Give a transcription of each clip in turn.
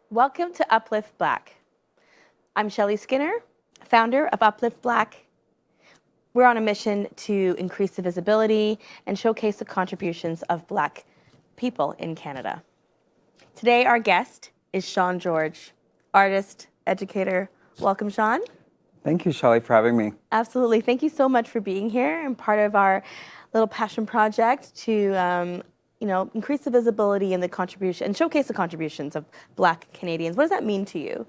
Welcome to UPlift Black. I'm Shelly Skinner, founder of UPlift Black. We're on a mission to increase the visibility and showcase the contributions of Black people in Canada. Today, our guest is Sean George, artist, educator. Welcome, Sean. Thank you, Shelly, for having me. Absolutely. Thank you so much for being here and part of our little passion project to increase the visibility and the contribution and showcase the contributions of Black Canadians. What does that mean to you?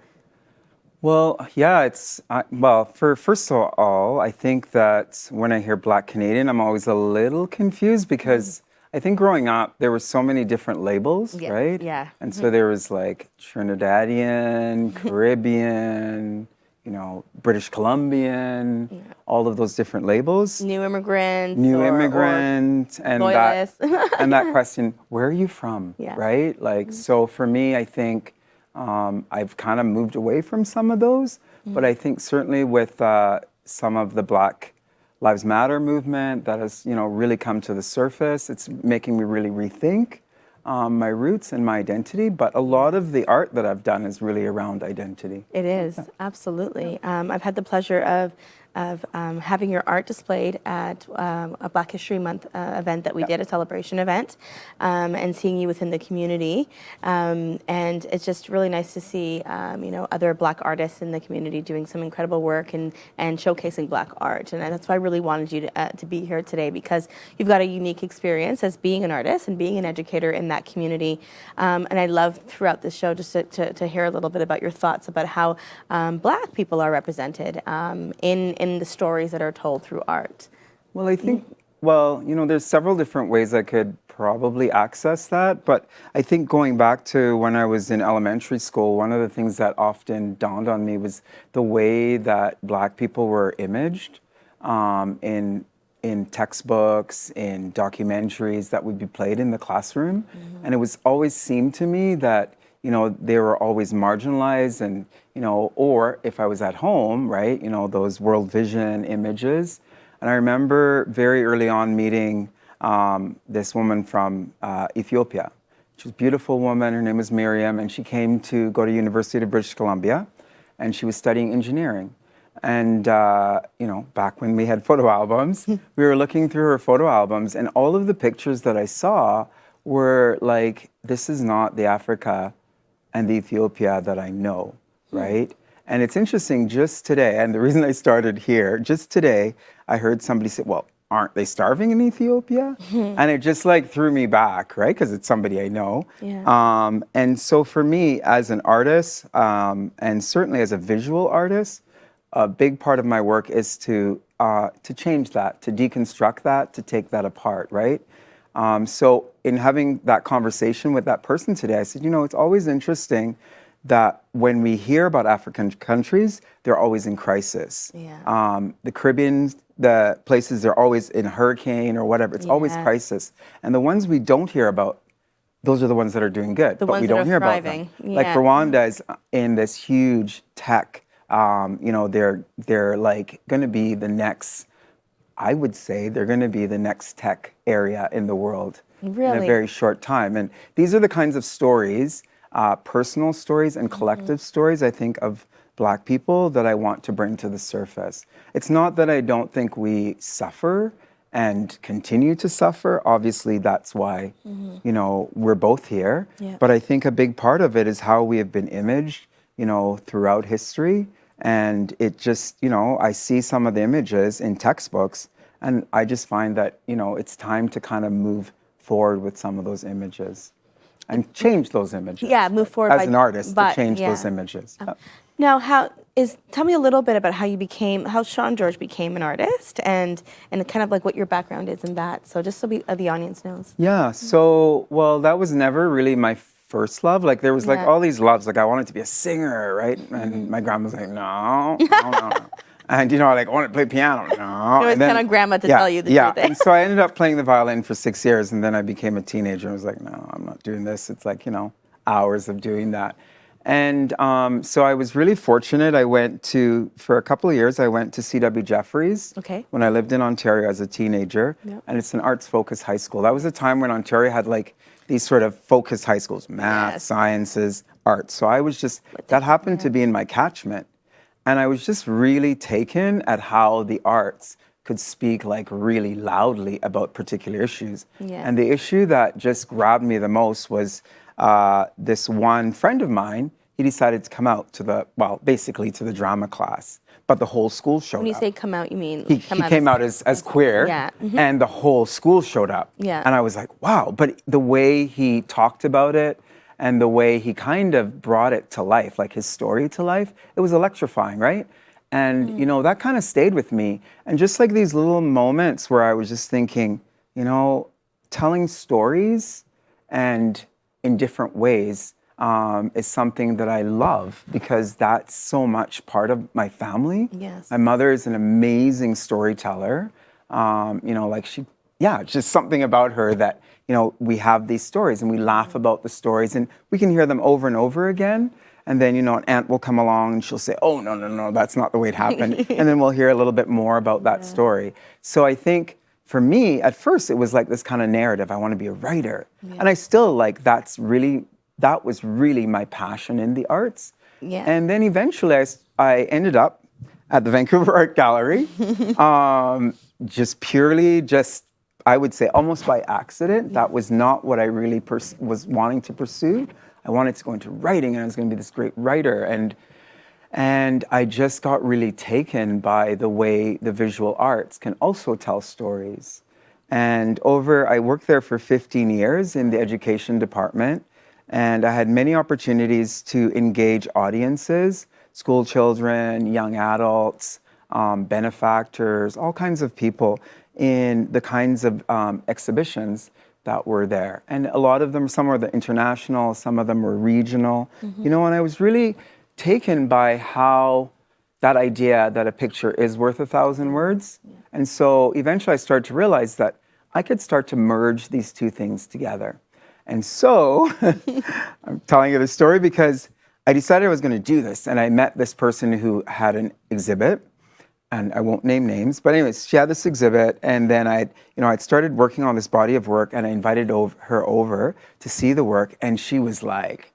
Well, yeah, first of all, I think that when I hear Black Canadian, I'm always a little confused because I think growing up, there were so many different labels, right? Yeah. And so there was like Trinidadian, Caribbean, British Columbian, all of those different labels. New immigrant, and loyalist. and that question, where are you from, right? Like, so for me, I think I've kind of moved away from some of those, but I think certainly with some of the Black Lives Matter movement that has, really come to the surface, it's making me really rethink my roots and my identity, but a lot of the art that I've done is really around identity. It is, absolutely. I've had the pleasure of having your art displayed at a Black History Month event that we did, a celebration event, and seeing you within the community. And it's just really nice to see, other Black artists in the community doing some incredible work and showcasing Black art. And that's why I really wanted you to be here today, because you've got a unique experience as being an artist and being an educator in that community. And I love throughout this show just to hear a little bit about your thoughts about how Black people are represented in the stories that are told through art. Well, I think, there's several different ways I could probably access that, but I think going back to when I was in elementary school, one of the things that often dawned on me was the way that Black people were imaged in textbooks, in documentaries that would be played in the classroom. And it was always seemed to me that they were always marginalized and, or if I was at home, right, those World Vision images. And I remember very early on meeting this woman from Ethiopia. She was a beautiful woman. Her name was Miriam, and she came to go to University of British Columbia, and she was studying engineering. And, back when we had photo albums, we were looking through her photo albums, and all of the pictures that I saw were like, this is not the Africa and the Ethiopia that I know, right? And it's interesting, just today, and the reason I started here, just today, I heard somebody say, well, aren't they starving in Ethiopia? And it just like threw me back, right? Because it's somebody I know. Yeah. And so for me, as an artist, and certainly as a visual artist, a big part of my work is to change that, to deconstruct that, to take that apart, right? So in having that conversation with that person today, I said, it's always interesting that when we hear about African countries, they're always in crisis. Yeah. The Caribbean, the places, they're always in hurricane or whatever. It's always crisis. And the ones we don't hear about, those are the ones that are doing good, but we don't hear about them. Like Rwanda is in this huge tech, they're like going to be the next, I would say they're going to be the next tech area in the world in a very short time. And these are the kinds of stories, personal stories and collective stories, I think, of Black people that I want to bring to the surface. It's not that I don't think we suffer and continue to suffer. Obviously, that's why, we're both here. Yeah. But I think a big part of it is how we have been imaged, throughout history. And it just, I see some of the images in textbooks, and I just find that, it's time to kind of move forward with some of those images and change those images. Yeah, move forward as an artist to change those images. Now, tell me a little bit about how Sean George became an artist and kind of like what your background is in that. So just so the audience knows. Yeah, so, that was never really my first love. Like there was like all these loves, like I wanted to be a singer, right? And my grandma was like, no. And I wanted to play piano. No. It was kind of grandma to tell you the truth. And so I ended up playing the violin for 6 years, and then I became a teenager and was like, no, I'm not doing this. It's like, hours of doing that. And so I was really fortunate. For a couple of years, I went to C.W. Jeffries when I lived in Ontario as a teenager. Yep. And it's an arts-focused high school. That was a time when Ontario had like these sort of focused high schools, math, sciences, arts. So I was just, that happened to be in my catchment. And I was just really taken at how the arts could speak like really loudly about particular issues. Yeah. And the issue that just grabbed me the most was this one friend of mine, he decided to come out to the, well, basically to the drama class, but the whole school showed up. When you say come out, you mean He came out as queer, yeah. and the whole school showed up. Yeah. And I was like, wow. But the way he talked about it and the way he kind of brought it to life, like his story to life, it was electrifying, right? And, you know, that kind of stayed with me. And just like these little moments where I was just thinking, you know, telling stories and in different ways is something that I love because that's so much part of my family. Yes. My mother is an amazing storyteller. You know, like just something about her that, you know, we have these stories and we laugh about the stories and we can hear them over and over again. And then, you know, an aunt will come along and she'll say, oh, no, that's not the way it happened. And then we'll hear a little bit more about that story. So I think for me, at first, it was like this kind of narrative. I want to be a writer. Yeah. And I still like, that was really my passion in the arts. Yeah. And then eventually I ended up at the Vancouver Art Gallery, I would say almost by accident. That was not what I really was wanting to pursue. I wanted to go into writing and I was going to be this great writer. And I just got really taken by the way the visual arts can also tell stories. And I worked there for 15 years in the education department. And I had many opportunities to engage audiences, school children, young adults, benefactors, all kinds of people in the kinds of exhibitions that were there. And a lot of them, some were the international, some of them were regional. You know, and I was really taken by how that idea that a picture is worth 1,000 words. Yeah. And so eventually I started to realize that I could start to merge these two things together. And so I'm telling you this story because I decided I was going to do this. And I met this person who had an exhibit, and I won't name names, but anyways, she had this exhibit, and then I'd started working on this body of work, and I invited her over to see the work, and she was like,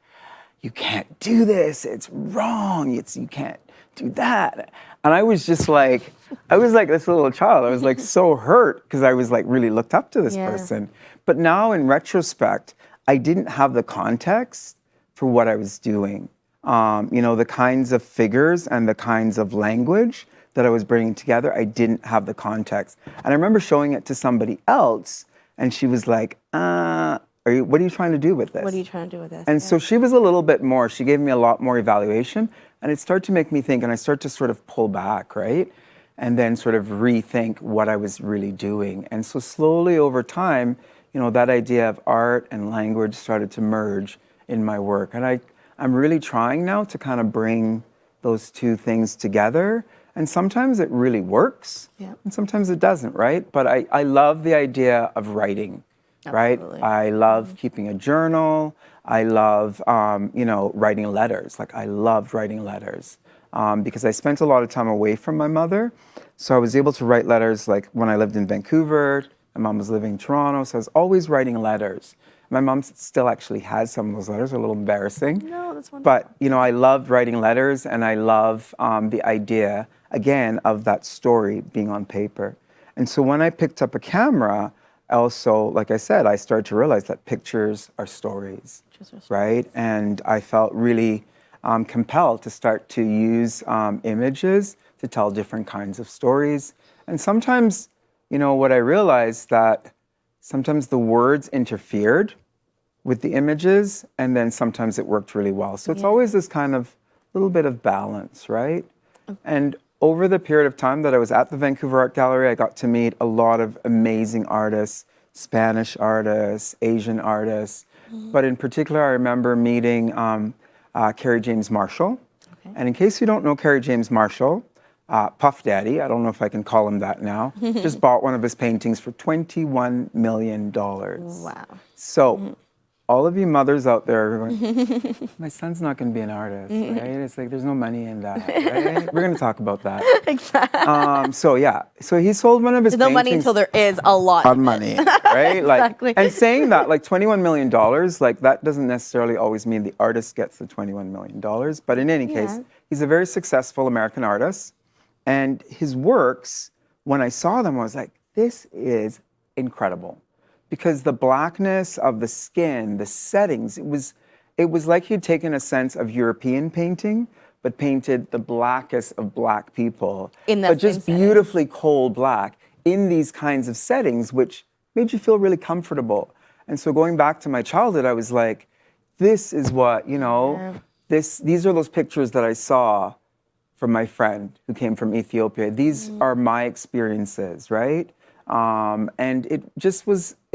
you can't do this, it's wrong, you can't do that. And I was just like, this little child. I was like so hurt because I was like really looked up to this person. But now in retrospect, I didn't have the context for what I was doing. You know, the kinds of figures and the kinds of language that I was bringing together, I didn't have the context. And I remember showing it to somebody else, and she was like, what are you trying to do with this? What are you trying to do with this? And so she was a little bit more, she gave me a lot more evaluation, and it started to make me think, and I started to sort of pull back, right? And then sort of rethink what I was really doing. And so slowly over time, you know, that idea of art and language started to merge in my work. And I'm really trying now to kind of bring those two things together. And sometimes it really works, and sometimes it doesn't, right? But I love the idea of writing, right? I love keeping a journal. I love, writing letters. Like I loved writing letters because I spent a lot of time away from my mother. So I was able to write letters like when I lived in Vancouver. My mom was living in Toronto, so I was always writing letters. My mom still actually has some of those letters. They're a little embarrassing. No, that's wonderful. But, you know, I loved writing letters, and I love the idea, again, of that story being on paper. And so when I picked up a camera, also, like I said, I started to realize that pictures are stories, right? And I felt really compelled to start to use images to tell different kinds of stories. And sometimes, you know, what I realized that sometimes the words interfered with the images, and then sometimes it worked really well. So it's always this kind of little bit of balance, right? And over the period of time that I was at the Vancouver Art Gallery, I got to meet a lot of amazing artists, Spanish artists, Asian artists. But in particular, I remember meeting Carrie James Marshall. Okay. And in case you don't know Carrie James Marshall, Puff Daddy, I don't know if I can call him that now, just bought one of his paintings for $21 million. Wow. So all of you mothers out there are going, my son's not going to be an artist, right? It's like there's no money in that, right? We're going to talk about that. Exactly. So yeah, so he sold one of his There's no money paintings until there is a lot on of money, right? Exactly. Like, and saying that, like $21 million, like that doesn't necessarily always mean the artist gets the $21 million. But in any case, he's a very successful American artist. And his works, when I saw them, I was like, this is incredible. Because the blackness of the skin, the settings, it was like he'd taken a sense of European painting, but painted the blackest of black people. In that but just same beautifully coal black in these kinds of settings, which made you feel really comfortable. And so going back to my childhood, I was like, this is what, you know, these are those pictures that I saw from my friend who came from Ethiopia. These are my experiences, right? And it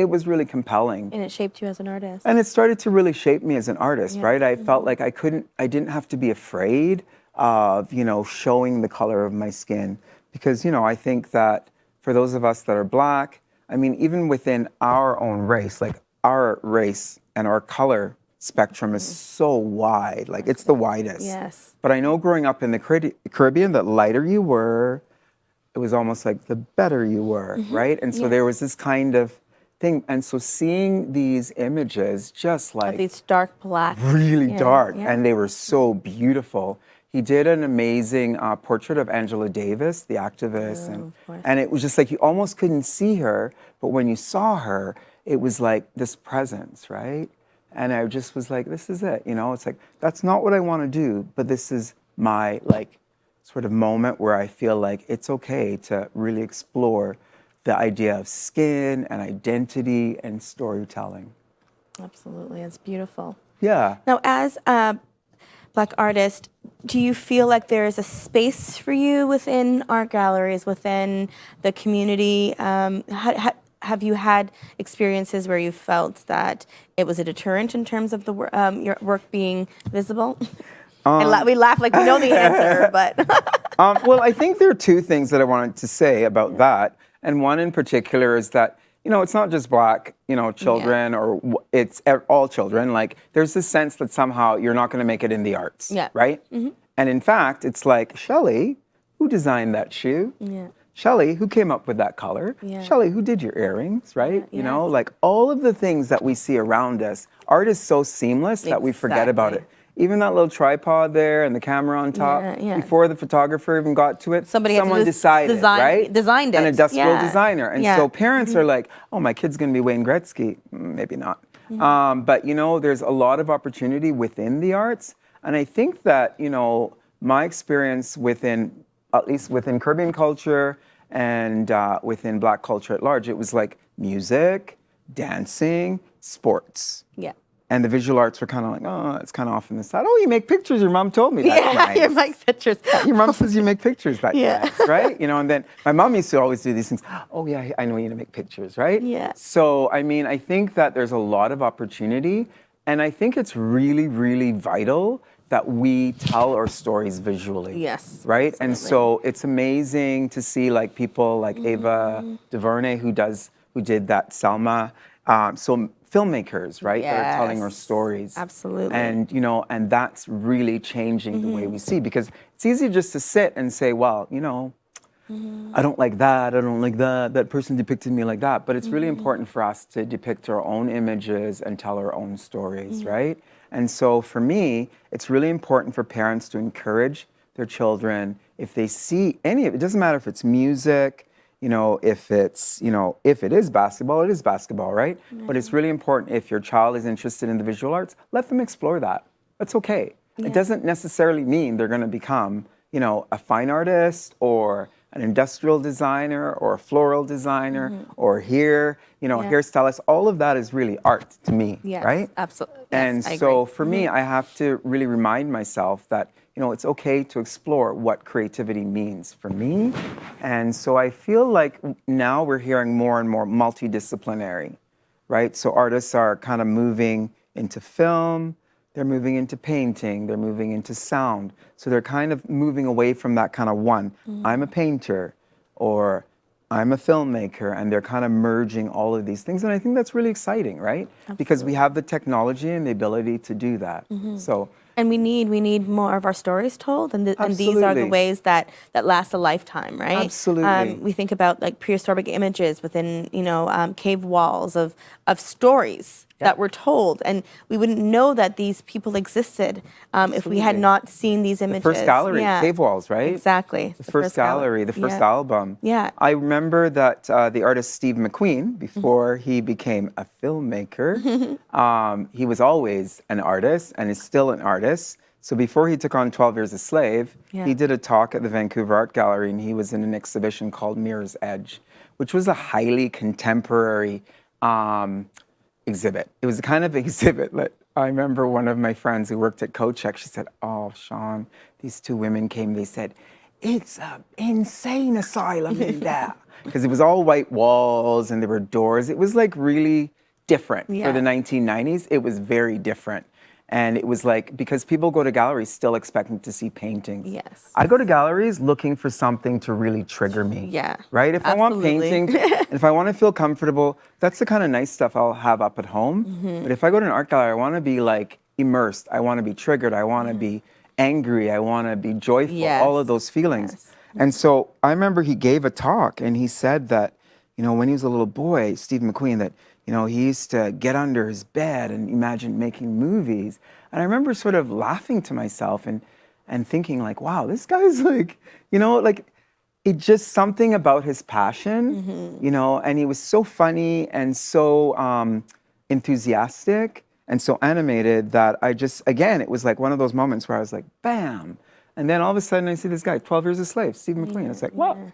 was really compelling. And it shaped you as an artist. And it started to really shape me as an artist, right? I felt like I didn't have to be afraid of, you know, showing the color of my skin. Because, you know, I think that for those of us that are black, I mean, even within our own race, like our race and our color spectrum is so wide, like it's the widest. Yes. But I know growing up in the Caribbean, the lighter you were, it was almost like the better you were, right? And so there was this kind of thing. And so seeing these images just like These dark black. really dark, yeah. and they were so beautiful. He did an amazing portrait of Angela Davis, the activist, and it was just like you almost couldn't see her, but when you saw her, it was like this presence, right? And I just was like, this is it, you know? It's like, that's not what I want to do, but this is my like sort of moment where I feel like it's okay to really explore the idea of skin and identity and storytelling. Absolutely, it's beautiful. Yeah. Now, as a Black artist, do you feel like there is a space for you within art galleries, within the community? Have you had experiences where you felt that it was a deterrent in terms of your work being visible? We laugh like we know the answer, but well, I think there are two things that I wanted to say about that, and one in particular is that, you know, it's not just black, you know, children, or it's all children. Like, there's this sense that somehow you're not going to make it in the arts, right? And in fact, it's like, Shelly, who designed that shoe? Shelly, who came up with that color? Shelly, who did your earrings, right? You know, like all of the things that we see around us, art is so seamless that we forget about it. Even that little tripod there and the camera on top, before the photographer even got to it, someone decided, right? Designed it. An industrial designer. And so parents are like, oh, my kid's going to be Wayne Gretzky. Maybe not. But, you know, there's a lot of opportunity within the arts. And I think that, you know, my experience within, at least within Caribbean culture and within Black culture at large, it was like music, dancing, sports. And the visual arts were kind of like, oh, it's kind of off in the side. Oh, you make pictures. Your mom told me that. Nice. You make pictures. Your mom says you make pictures. That's nice, right? You know, and then my mom used to always do these things. Oh, yeah, I know you to make pictures, right? So, I mean, I think that there's a lot of opportunity. And I think it's really, really vital that we tell our stories visually. Right? Absolutely. And so it's amazing to see like people like Ava DuVernay who did that Selma. So filmmakers, right, that are telling our stories. Absolutely. And, you know, and that's really changing the way we see, because it's easy just to sit and say, well, you know, I don't like that, I don't like that, that person depicted me like that. But it's really important for us to depict our own images and tell our own stories, right? And so for me, it's really important for parents to encourage their children, if they see any of it, doesn't matter if it's music, you know, if it's, you know, if it is basketball, it is basketball, right? But it's really important, if your child is interested in the visual arts, let them explore that. That's okay. It doesn't necessarily mean they're going to become, you know, a fine artist or an industrial designer or a floral designer or hairstylist. All of that is really art to me, right? Absolutely. And so for me, I have to really remind myself that, you know, it's okay to explore what creativity means for me. And so I feel like now we're hearing more and more multidisciplinary, right? So artists are kind of moving into film, they're moving into painting, they're moving into sound. So they're kind of moving away from that kind of one. I'm a painter, or I'm a filmmaker, and they're kind of merging all of these things. And I think that's really exciting, right? Because we have the technology and the ability to do that. So And we need more of our stories told, and these are the Absolutely. ways that last a lifetime, right? Absolutely. We think about like prehistoric images within cave walls of stories that were told, and we wouldn't know that these people existed if we had Absolutely. not seen these images. First gallery, Yeah, cave walls, right? exactly. The first gallery, the first album. Yeah. I remember that the artist Steve McQueen, before he became a filmmaker, he was always an artist and is still an artist. So before he took on 12 Years a Slave, he did a talk at the Vancouver Art Gallery, and he was in an exhibition called Mirror's Edge, which was a highly contemporary exhibit. It was the kind of exhibit that I remember one of my friends who worked at Kochek, she said, "Oh, Sean, these two women came, they said, it's an insane asylum in there." Because it was all white walls and there were doors. It was like really different for the 1990s. It was very different. And it was like, because people go to galleries still expecting to see paintings. Yes. I go to galleries looking for something to really trigger me. Yeah, Right? If I want absolutely. painting, if I want to feel comfortable, that's the kind of nice stuff I'll have up at home. But if I go to an art gallery, I want to be like immersed. I want to be triggered. I want to be angry. I want to be joyful. All of those feelings. Yes. And so I remember he gave a talk and he said that, when he was a little boy, Steve McQueen, that, he used to get under his bed and imagine making movies. And I remember sort of laughing to myself and thinking like, wow, this guy's like, like it just something about his passion, and he was so funny and so enthusiastic and so animated that I just, again, it was like one of those moments where I was like, bam. And then all of a sudden I see this guy, 12 Years a Slave, Steve McQueen. It's like, wow.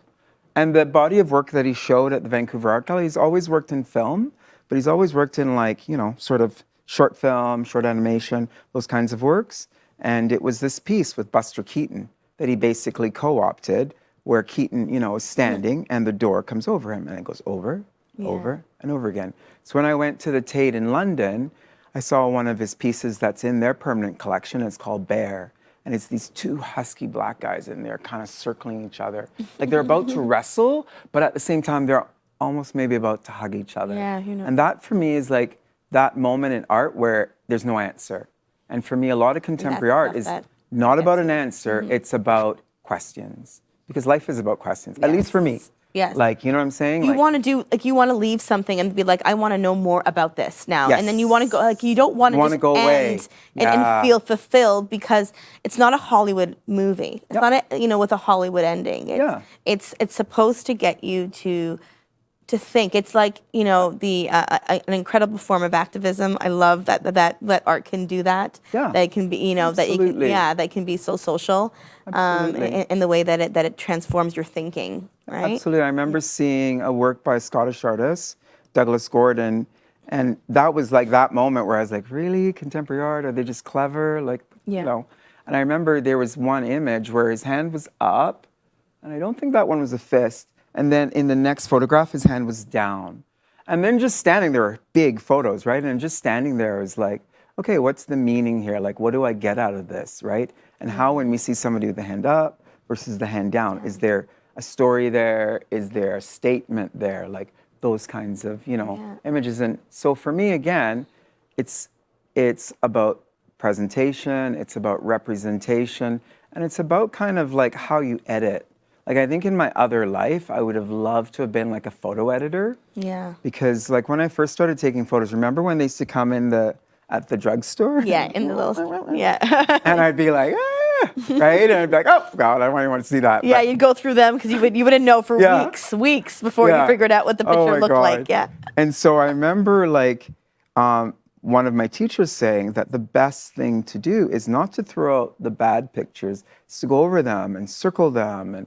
And the body of work that he showed at the Vancouver Art Gallery, he's always worked in film, but he's always worked in like, sort of short film, short animation, those kinds of works. And it was this piece with Buster Keaton that he basically co-opted, where Keaton, is standing and the door comes over him and it goes over, over, and over again. So when I went to the Tate in London, I saw one of his pieces that's in their permanent collection. It's called Bear. And it's these two husky black guys in there kind of circling each other. Like they're about to wrestle, but at the same time, they're almost maybe about to hug each other. Yeah, And that for me is like that moment in art where there's no answer. And for me, a lot of contemporary art is not about an answer, it's about questions. Because life is about questions, at least for me. Yes. Like, you know what I'm saying? You Like, want to do, like, you want to leave something and be like, I want to know more about this now. Yes. And then you want to go, like, you don't want to just go away. end and feel fulfilled, because it's not a Hollywood movie. It's not a, with a Hollywood ending. It's supposed to get you to think. It's like, an incredible form of activism. I love that art can do that. Yeah. That it can be, that you can, Absolutely. that can be so social, in the way that it transforms your thinking, right? Absolutely. I remember seeing a work by a Scottish artist, Douglas Gordon, and that was like that moment where I was like, really? Contemporary art? Are they just clever? Like, And I remember there was one image where his hand was up, and I don't think that one was a fist. And then in the next photograph, his hand was down. And then just standing there, were big photos, right? And just standing there was like, okay, what's the meaning here? Like, what do I get out of this, right? And how when we see somebody with the hand up versus the hand down, is there a story there? Is there a statement there? Like those kinds of, images. And so for me, again, it's about presentation, it's about representation, and it's about kind of like how you edit. Like, I think in my other life, I would have loved to have been like a photo editor. Yeah. Because like when I first started taking photos, remember when they used to come at the drugstore? Yeah, in the little, And I'd be like, right? And I'd be like, oh God, I don't even want to see that. Yeah, But, you'd go through them because you wouldn't know for weeks before you figured out what the picture looked like. Yeah. And so I remember like one of my teachers saying that the best thing to do is not to throw out the bad pictures, it's to go over them and circle them and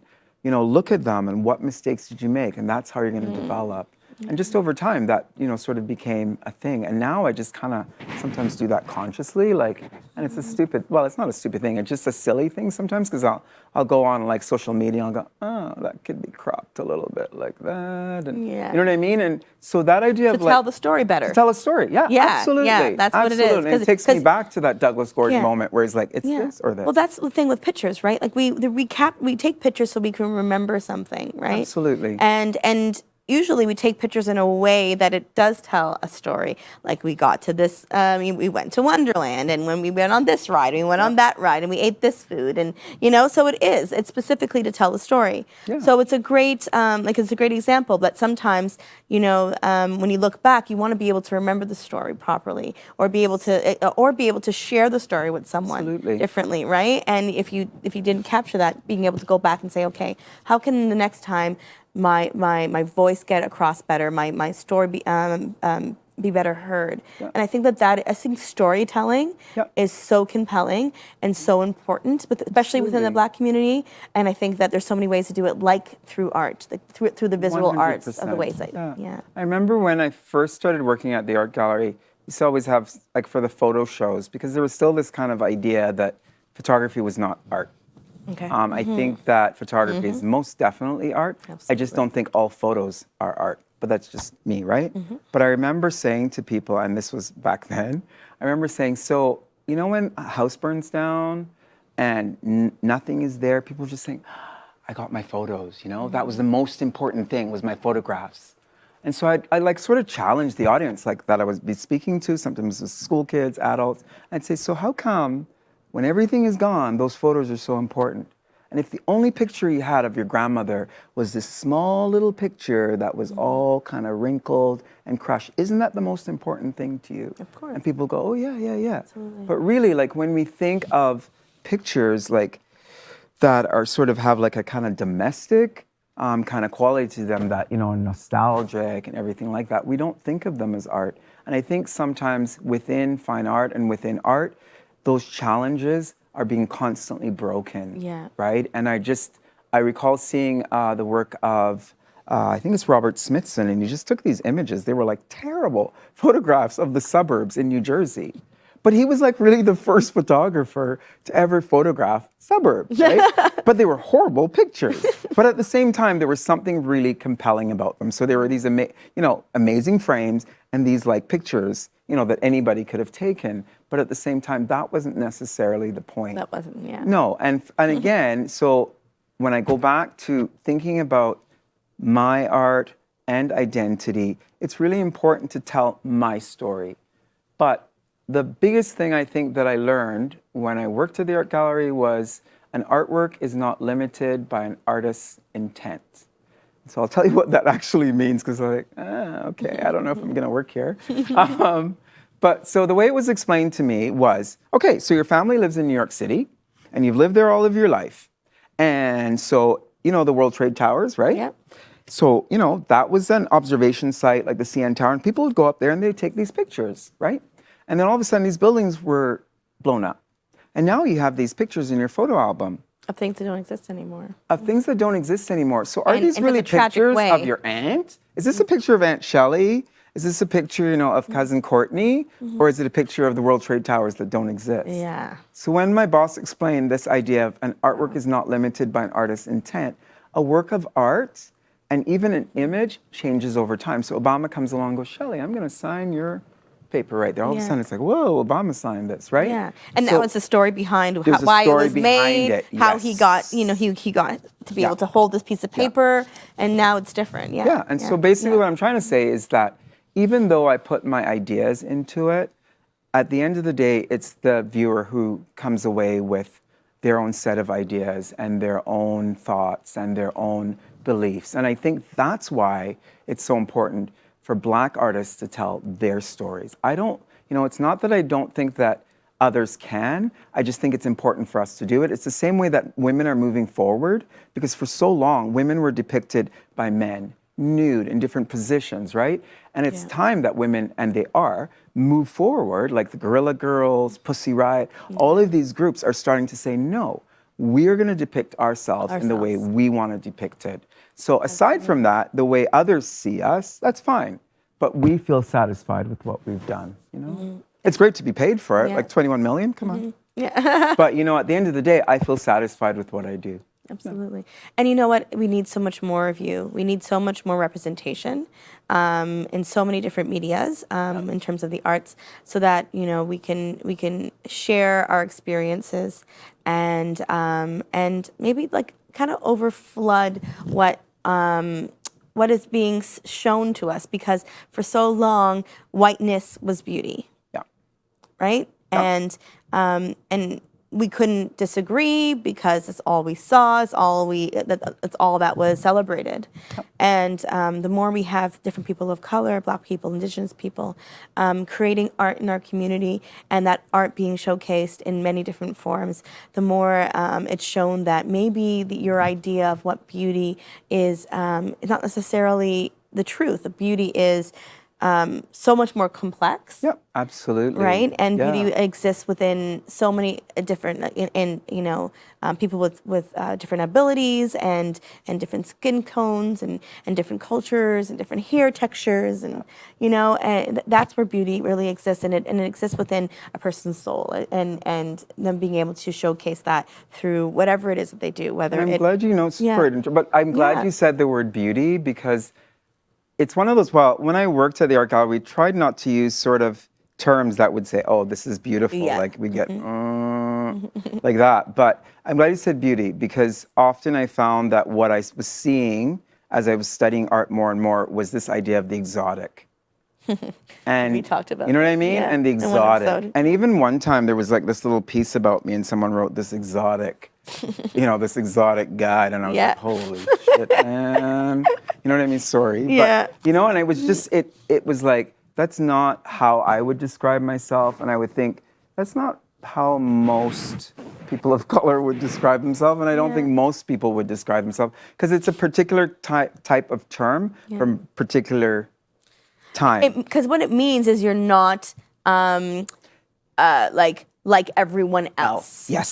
look at them and what mistakes did you make, and that's how you're going to develop. And just over time, that, sort of became a thing. And now I just kind of sometimes do that consciously, and it's it's not a stupid thing, it's just a silly thing sometimes, because I'll go on like social media and I'll go, oh, that could be cropped a little bit like that. And you know what I mean? And so that idea of to tell the story better. To tell a story, yeah, absolutely. Yeah, that's what it is. And it takes me back to that Douglas Gordon moment where he's like, it's this or this. Well, that's the thing with pictures, right? Like we take pictures so we can remember something, right? Absolutely. And usually we take pictures in a way that it does tell a story. Like we got to this, we went to Wonderland, and when we went on this ride, we went on that ride, and we ate this food, and so it's specifically to tell a story. Yeah. So it's a great, it's a great example. But sometimes, when you look back, you want to be able to remember the story properly, or be able to share the story with someone differently, right? And if you didn't capture that, being able to go back and say, okay, how can the next time my voice get across better, my story be better heard. And I think I think storytelling is so compelling and so important, especially within the Black community. And I think that there's so many ways to do it, like through art, through the visual 100%. Arts of the ways that, I remember when I first started working at the art gallery, we used to always have, like, for the photo shows, because there was still this kind of idea that photography was not art. Okay. I think that photography is most definitely art. Absolutely. I just don't think all photos are art, but that's just me, right? But I remember saying to people, and this was back then, I remember saying, so, when a house burns down and nothing is there, people just saying, I got my photos, that was the most important thing, was my photographs. And so I like sort of challenge the audience, like, that I was be speaking to, sometimes with school kids, adults. I'd say, so how come when everything is gone, those photos are so important? And if the only picture you had of your grandmother was this small little picture that was all kind of wrinkled and crushed, isn't that the most important thing to you? Of course. And people go, oh, yeah. Absolutely. But really, like, when we think of pictures like that are sort of have like a kind of domestic kind of quality to them, that, nostalgic and everything like that, we don't think of them as art. And I think sometimes within fine art and within art, those challenges are being constantly broken, right? And I recall seeing the work of, I think it's Robert Smithson, and he just took these images. They were like terrible photographs of the suburbs in New Jersey. But he was like really the first photographer to ever photograph suburbs, right? But they were horrible pictures. But at the same time, there was something really compelling about them. So there were these amazing frames and these like pictures, that anybody could have taken. But at the same time, that wasn't necessarily the point. That wasn't, No, and again, so when I go back to thinking about my art and identity, it's really important to tell my story. But the biggest thing I think that I learned when I worked at the art gallery was an artwork is not limited by an artist's intent. So I'll tell you what that actually means, because I'm like, okay, I don't know if I'm going to work here. But so the way it was explained to me was, okay, so your family lives in New York City, and you've lived there all of your life. And so, the World Trade Towers, right? Yep. So, that was an observation site, like the CN Tower, and people would go up there and they'd take these pictures, right? And then all of a sudden, these buildings were blown up. And now you have these pictures in your photo album. Of things that don't exist anymore. Of things that don't exist anymore. So are these really pictures of your aunt? Is this a picture of Aunt Shelly? Is this a picture, of Cousin Courtney? Or is it a picture of the World Trade Towers that don't exist? Yeah. So when my boss explained this idea of an artwork is not limited by an artist's intent, a work of art and even an image changes over time. So Obama comes along and goes, Shelly, I'm going to sign your paper right there. All of a sudden it's like, whoa, Obama signed this, right? Yeah. And so now it's a story behind why it was made, how he got, he got to be able to hold this piece of paper, and now it's different. Yeah. Yeah. And so basically what I'm trying to say is that even though I put my ideas into it, at the end of the day, it's the viewer who comes away with their own set of ideas and their own thoughts and their own beliefs. And I think that's why it's so important for Black artists to tell their stories. It's not that I don't think that others can, I just think it's important for us to do it. It's the same way that women are moving forward, because for so long, women were depicted by men, nude in different positions, right? And it's time that women, and they are, move forward, like the Guerrilla Girls, Pussy Riot, all of these groups are starting to say, no, we are going to depict ourselves in the way we want to depict it. So aside from that, the way others see us, that's fine. But we feel satisfied with what we've done, you know? It's great to be paid for it, like 21 million, come on. Yeah. But you know, at the end of the day, I feel satisfied with what I do. Absolutely. And you know what? We need so much more of you. We need so much more representation in so many different medias in terms of the arts, so that, you know, we can share our experiences and maybe like kind of overflood what is being shown to us, because for so long whiteness was beauty. Yeah. Right? Yeah. And we couldn't disagree because it's all we saw, it's all that was celebrated. And the more we have different people of color, Black people, Indigenous people, creating art in our community, and that art being showcased in many different forms, the more it's shown that maybe your idea of what beauty is not necessarily the truth. The beauty is so much more complex. Yep, absolutely. Right, and beauty exists within so many different, you know, people with different abilities and different skin tones and different cultures and different hair textures, and you know, and that's where beauty really exists, and it exists within a person's soul, and them being able to showcase that through whatever it is that they do. Whether I'm glad you know, but I'm glad you said the word beauty, because it's one of those, well, when I worked at the art gallery, we tried not to use sort of terms that would say, oh, this is beautiful, like we get like that. But I'm glad you said beauty, because often I found that what I was seeing as I was studying art more and more was this idea of the exotic. And we talked about, you know what I mean? Yeah. And the exotic. And even one time there was like this little piece about me, and someone wrote this exotic, you know, this exotic guide, and I was like, holy shit, man. You know what I mean? Sorry. Yeah. But, you know, and it was just, it was like, that's not how I would describe myself. And I would think, that's not how most people of color would describe themselves. And I don't think most people would describe themselves, because it's a particular type of term from particular time. Because what it means is you're not like everyone else. Yes.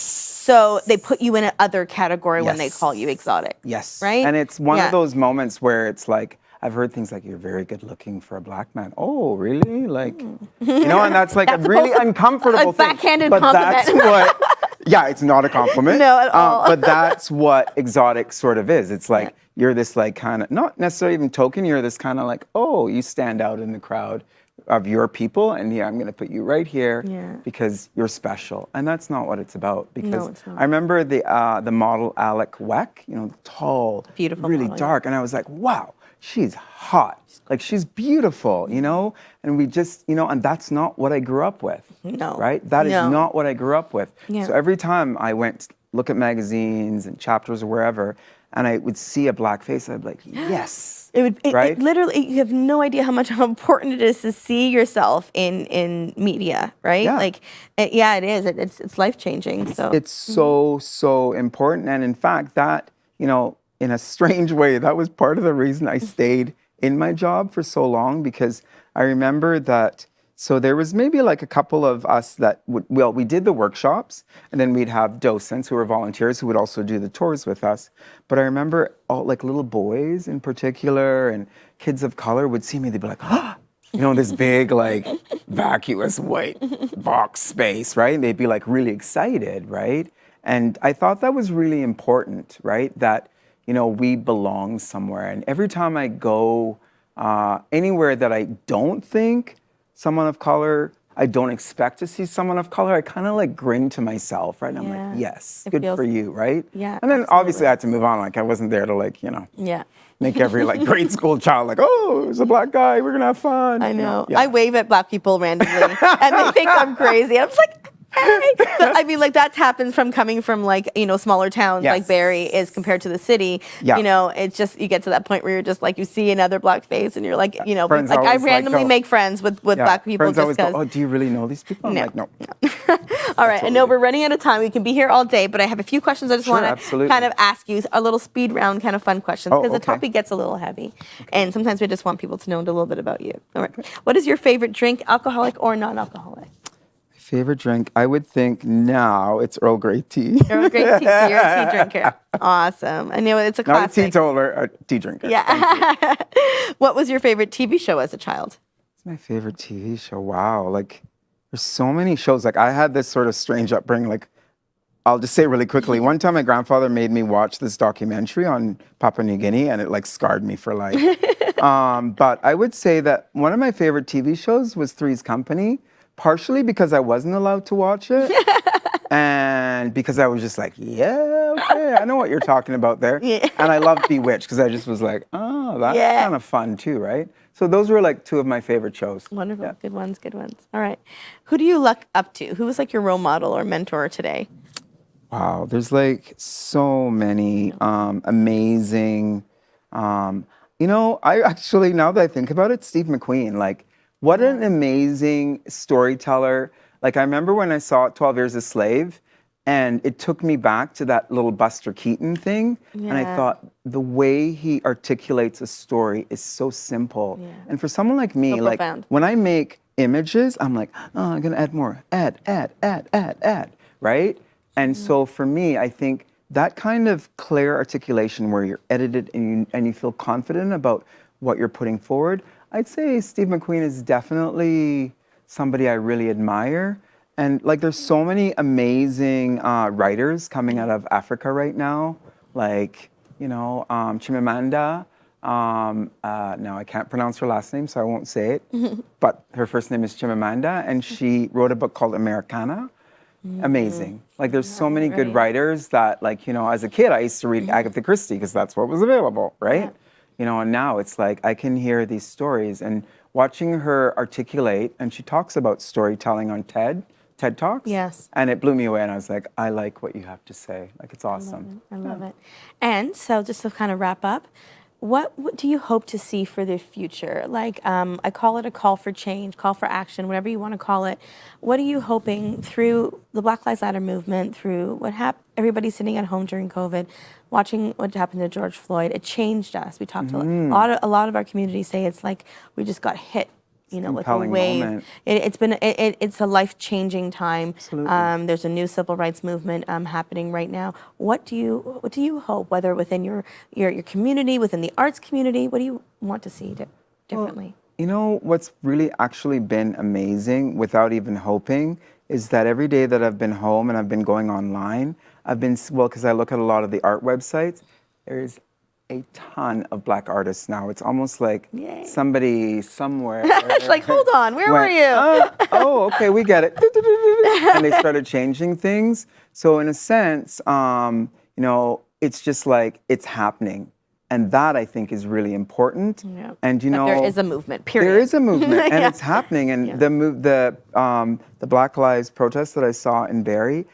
So they put you in another category when they call you exotic. Yes. Right? And it's one of those moments where it's like, I've heard things like, you're very good looking for a Black man. Oh, really? Like, you know, and that's like a really uncomfortable thing. Backhanded but compliment. That's what, yeah, it's not a compliment. No, at all. But that's what exotic sort of is. It's like, you're this like kind of, not necessarily even token, you're this kind of like, oh, you stand out in the crowd of your people, and I'm going to put you right here because you're special. And that's not what it's about. Because it's not. I remember the model Alec Weck, you know, tall, beautiful, really model, dark, and I was like, wow, she's hot. Like, she's beautiful, you know? And we just, you know, and that's not what I grew up with. No. Right? That is not what I grew up with. Yeah. So every time I went to look at magazines and chapters or wherever, and I would see a Black face, I'd be like, yes. It literally, you have no idea how important it is to see yourself in media, right? Yeah. Like, it is. It's life-changing. So it's so important. And in fact, that, you know, in a strange way, that was part of the reason I stayed in my job for so long, because I remember that, so there was maybe like a couple of us that we did the workshops, and then we'd have docents who were volunteers who would also do the tours with us. But I remember all like little boys in particular and kids of color would see me, they'd be like, ah, you know, this big like vacuous white box space, right? And they'd be like really excited, right? And I thought that was really important, right? That, you know, we belong somewhere. And every time I go anywhere that I don't think someone of color, I don't expect to see someone of color, I kind of like grin to myself, right? And I'm like, yes, good for you, right? Yeah. And then obviously I had to move on. Like, I wasn't there to like, you know, make every like grade school child like, oh, there's a Black guy, we're gonna have fun. I know. Yeah. I wave at Black people randomly, and they think I'm crazy. I'm just like, hey. But I mean, like, that happens from coming from, like, you know, smaller towns like Barrie is compared to the city. You know, it's just, you get to that point where you're just like, you see another Black face and you're like, you know, like, I randomly make friends with Black people friends just because. Oh, do you really know these people? I'm like, no. All right, I know we're running out of time. We can be here all day, but I have a few questions I just want to kind of ask you, a little speed round kind of fun questions, because the topic gets a little heavy. And sometimes we just want people to know a little bit about you. All right. What is your favorite drink, alcoholic or non-alcoholic? favorite drink, I would think now it's Earl Grey tea. Earl Grey tea, so you're a tea drinker. Awesome. I know it's a Not a classic. teetotaler, a tea drinker. Yeah. What was your favorite TV show as a child? It's my favorite TV show. Wow. Like, there's so many shows. Like, I had this sort of strange upbringing. Like, I'll just say really quickly. One time, my grandfather made me watch this documentary on Papua New Guinea, and it like scarred me for life. But I would say that one of my favorite TV shows was Three's Company, partially because I wasn't allowed to watch it, and because I was just like, yeah, okay, I know what you're talking about there. Yeah. And I loved Bewitched because I just was like, oh, that's Yeah. kind of fun too, right? So those were like two of my favorite shows. Wonderful. Yeah. Good ones, good ones. All right. Who do you look up to? Who was like your role model or mentor today? Wow, there's like so many amazing. I actually, now that I think about it, Steve McQueen, like, what an amazing storyteller. Like, I remember when I saw 12 Years a Slave, and it took me back to that little Buster Keaton thing. And I Yeah. thought the way he articulates a story is so simple. Yeah. And for someone like me, So like, profound. when I make images, I'm like, oh, I'm gonna add more, add, right? And so for me, I think that kind of clear articulation where you're edited and you feel confident about what you're putting forward, I'd say Steve McQueen is definitely somebody I really admire. And like, there's so many amazing writers coming out of Africa right now, like, Chimamanda. Now I can't pronounce her last name, so I won't say it. But her first name is Chimamanda, and she wrote a book called Americana. Amazing. Like, there's so many good Right. writers that, like, as a kid, I used to read Agatha Christie because that's what was available, right? And now it's like I can hear these stories and watching her articulate, and she talks about storytelling on TED Talks. Yes. And it blew me away, and I was like, I like what you have to say. Like, it's awesome. I love it. And so just to kind of wrap up, what do you hope to see for the future? Like, I call it a call for change, call for action, whatever you want to call it. What are you hoping through the Black Lives Matter movement, through what happened, everybody sitting at home during COVID, watching what happened to George Floyd? It changed us. We talked to a lot of our communities say it's like we just got hit, with a compelling wave. moment. It's a life-changing time. Absolutely. There's a new civil rights movement happening right now. What do you hope, whether within your community, within the arts community, what do you want to see differently? What's really actually been amazing without even hoping is that every day that I've been home and I've been going online, because I look at a lot of the art websites, there's a ton of Black artists now. It's almost like Yay. somebody somewhere. It's like, hold on, where were you? Oh, okay, we get it. And they started changing things. So in a sense, it's just like it's happening. And that, I think, is really important. Yeah. And That there is a movement, period. there is a movement, and Yeah. it's happening. And Yeah. the Black Lives protest that I saw in Barrie,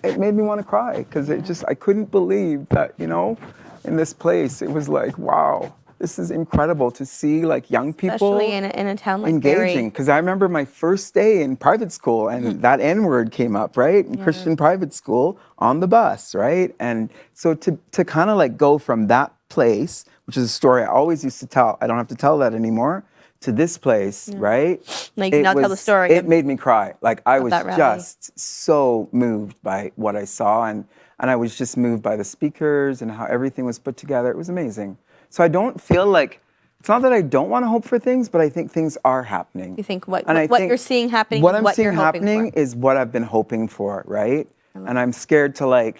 it made me want to cry because I couldn't believe that, in this place, it was like, wow, this is incredible to see like young people Especially in a town like engaging. Barrie. Because I remember my first day in private school and that N-word came up, right? In Christian private school on the bus, right? And so to kind of like go from that place, which is a story I always used to tell, I don't have to tell that anymore, to this place, right? Now you can now tell the story. It made me cry. Like, I was that rally. just so moved by what I saw, and I was just moved by the speakers and how everything was put together. It was amazing. So I don't feel like, it's not that I don't want to hope for things, but I think things are happening. You think what I think you're seeing happening what is I'm what seeing you're hoping happening for. is what I've been hoping for, right? And I'm scared to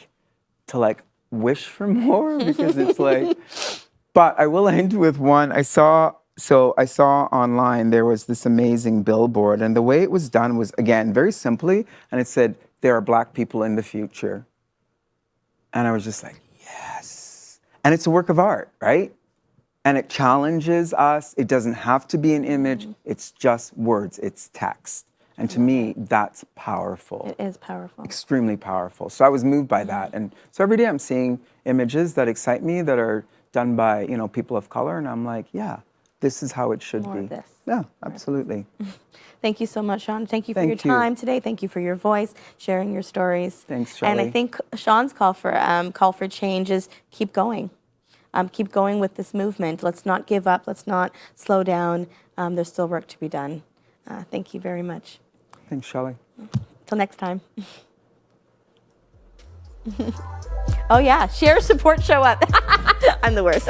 wish for more because it's like, but I will end with one. I saw online there was this amazing billboard, and the way it was done was, again, very simply, and it said, there are Black people in the future. And I was just like, yes. And it's a work of art, right? And it challenges us. It doesn't have to be an image. It's just words. It's text. And to me, that's powerful. It is powerful. Extremely powerful. So I was moved by that. And so every day I'm seeing images that excite me that are done by, people of color. And I'm like, yeah, this is how it should More be. of this. Yeah, absolutely. Thank you so much, Sean. Thank you for Thank your you. time today. Thank you for your voice, sharing your stories. Thanks, And I Shelly. think Sean's call for change is keep going. Keep going with this movement. Let's not give up. Let's not slow down. There's still work to be done. Thank you very much. Thanks, Shelly. Till next time. Oh yeah, share, support, show up. I'm the worst.